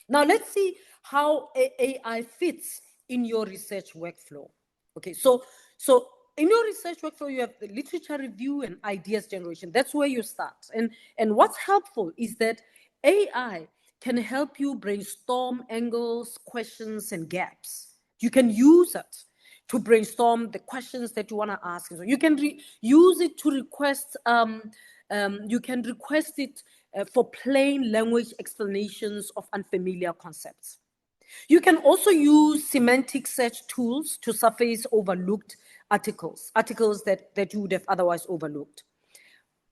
Now, let's see how AI fits in your research workflow. Okay, so in your research workflow, you have the literature review and ideas generation. That's where you start. And what's helpful is that AI can help you brainstorm angles, questions, and gaps. You can use it to brainstorm the questions that you want to ask. So you can use it to request. You can request it for plain language explanations of unfamiliar concepts. You can also use semantic search tools to surface overlooked articles that you would have otherwise overlooked.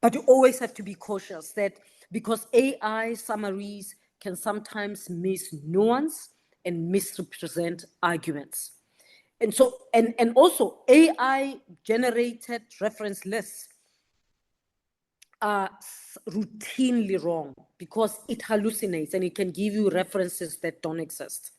But you always have to be cautious that because AI summaries can sometimes miss nuance and misrepresent arguments. And so, and also AI generated reference lists are routinely wrong because it hallucinates and it can give you references that don't exist.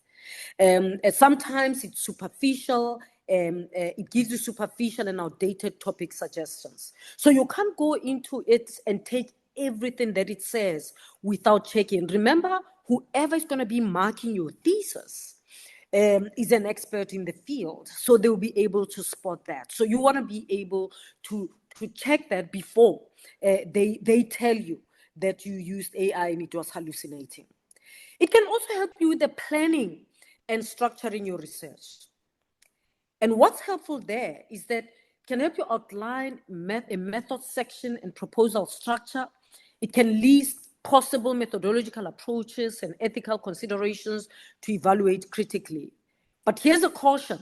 Sometimes it's superficial, it gives you superficial and outdated topic suggestions. So you can't go into it and take everything that it says without checking. Remember, whoever is going to be marking your thesis is an expert in the field, so they'll be able to spot that. So you want to be able to check that before they tell you that you used AI and it was hallucinating. It can also help you with the planning and structuring your research. And what's helpful there is that it can help you outline a method section and proposal structure. It can list possible methodological approaches and ethical considerations to evaluate critically. But here's a caution.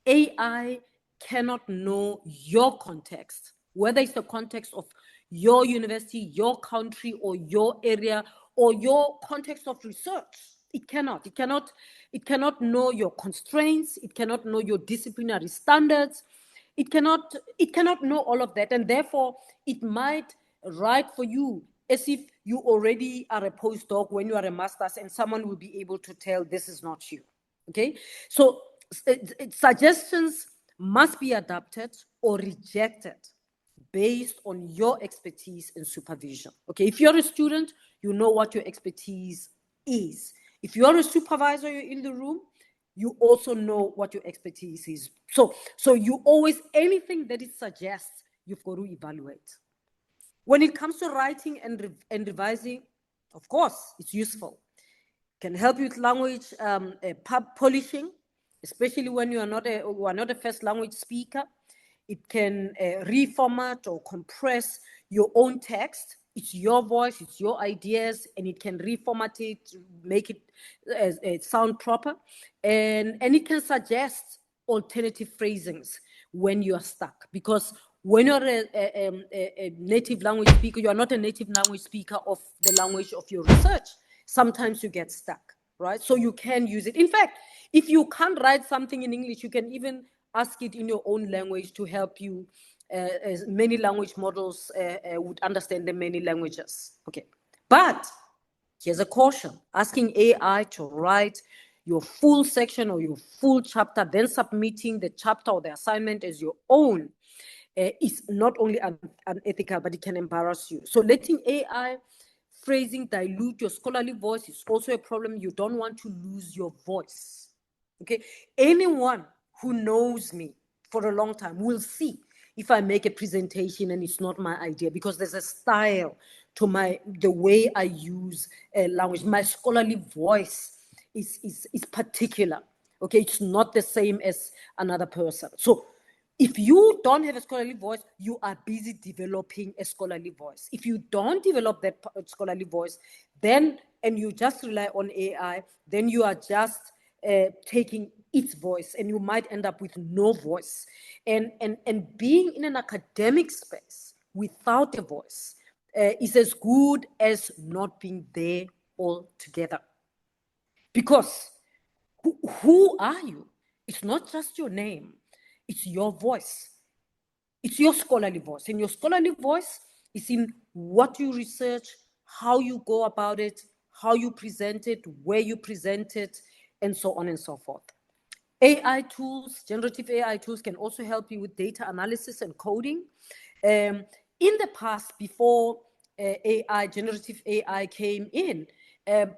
AI cannot know your context, whether it's the context of your university, your country, or your area, or your context of research. It cannot. It cannot know your constraints. It cannot know your disciplinary standards. It cannot know all of that. And therefore, it might write for you as if you already are a postdoc when you are a master's, and someone will be able to tell this is not you. Okay? So suggestions must be adapted or rejected based on your expertise and supervision. Okay, if you're a student, you know what your expertise is. If you're a supervisor, you're in the room, you also know what your expertise is. So you always, anything that it suggests, you've got to evaluate. When it comes to writing and revising, of course, it's useful. It can help you with language polishing, especially when you are not a first language speaker. It can reformat or compress your own text. It's your voice, it's your ideas, and it can reformat it, make it sound proper. And it can suggest alternative phrasings when you are stuck. Because when you're a native language speaker, you are not a native language speaker of the language of your research. Sometimes you get stuck, right? So you can use it. In fact, if you can't write something in English, you can even ask it in your own language to help you. As many language models would understand the many languages. Okay, but here's a caution. Asking AI to write your full section or your full chapter, then submitting the chapter or the assignment as your own is not only unethical, but it can embarrass you. So letting AI phrasing dilute your scholarly voice is also a problem. You don't want to lose your voice. Okay, anyone who knows me for a long time will see if I make a presentation and it's not my idea, because there's a style to the way I use language. My scholarly voice is particular. Okay, it's not the same as another person. So if you don't have a scholarly voice, you are busy developing a scholarly voice. If you don't develop that scholarly voice, then, and you just rely on AI, then you are just taking its voice, and you might end up with no voice. And being in an academic space without a voice is as good as not being there altogether. Because who are you? It's not just your name, it's your voice. It's your scholarly voice. And your scholarly voice is in what you research, how you go about it, how you present it, where you present it, and so on and so forth. AI tools, generative AI tools, can also help you with data analysis and coding. In the past, before generative AI came in,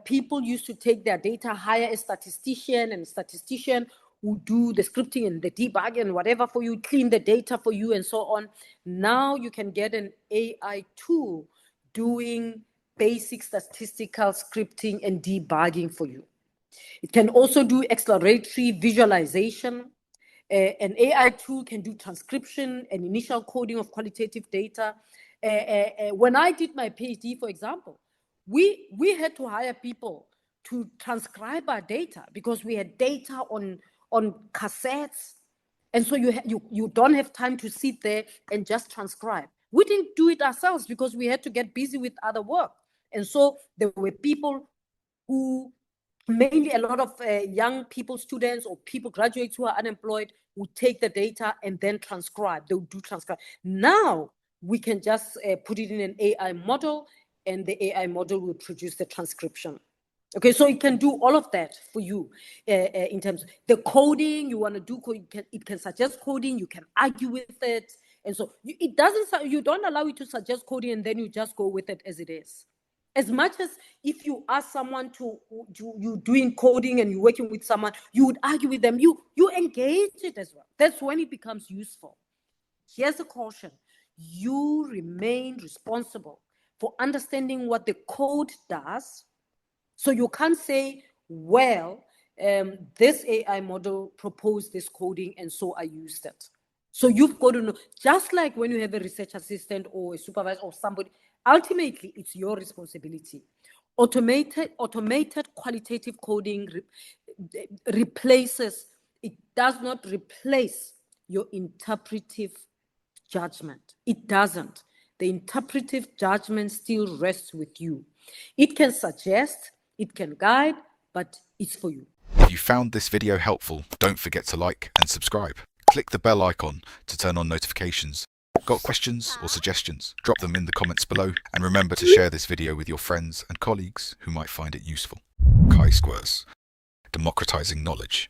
People used to take their data, hire a statistician, and a statistician would do the scripting and the debug and whatever for you, clean the data for you, and so on. Now you can get an AI tool doing basic statistical scripting and debugging for you. It can also do exploratory visualization. An AI tool can do transcription and initial coding of qualitative data. When I did my PhD, for example, we had to hire people to transcribe our data because we had data on cassettes, and so you don't have time to sit there and just transcribe. We didn't do it ourselves because we had to get busy with other work, and so there were people who, mainly a lot of young people, students or people, graduates who are unemployed, would take the data and then transcribe. They would do transcribe. Now we can just put it in an AI model, and the AI model will produce the transcription. Okay, so it can do all of that for you in terms of the coding. You want to do code, it can suggest coding, you can argue with it. And so you don't allow it to suggest coding and then you just go with it as it is. As much as if you ask someone you doing coding and you're working with someone, you would argue with them, you engage it as well. That's when it becomes useful. Here's a caution: you remain responsible for understanding what the code does. So you can't say, well, this AI model proposed this coding and so I used it. So you've got to know, just like when you have a research assistant or a supervisor or somebody, ultimately it's your responsibility. Automated qualitative coding replaces, it does not replace your interpretive judgment. It doesn't. The interpretive judgment still rests with you. It can suggest, it can guide, but it's for you. If you found this video helpful, don't forget to like and subscribe. Click the bell icon to turn on notifications. Got questions or suggestions? Drop them in the comments below, and remember to share this video with your friends and colleagues who might find it useful. Chisquares, democratizing knowledge.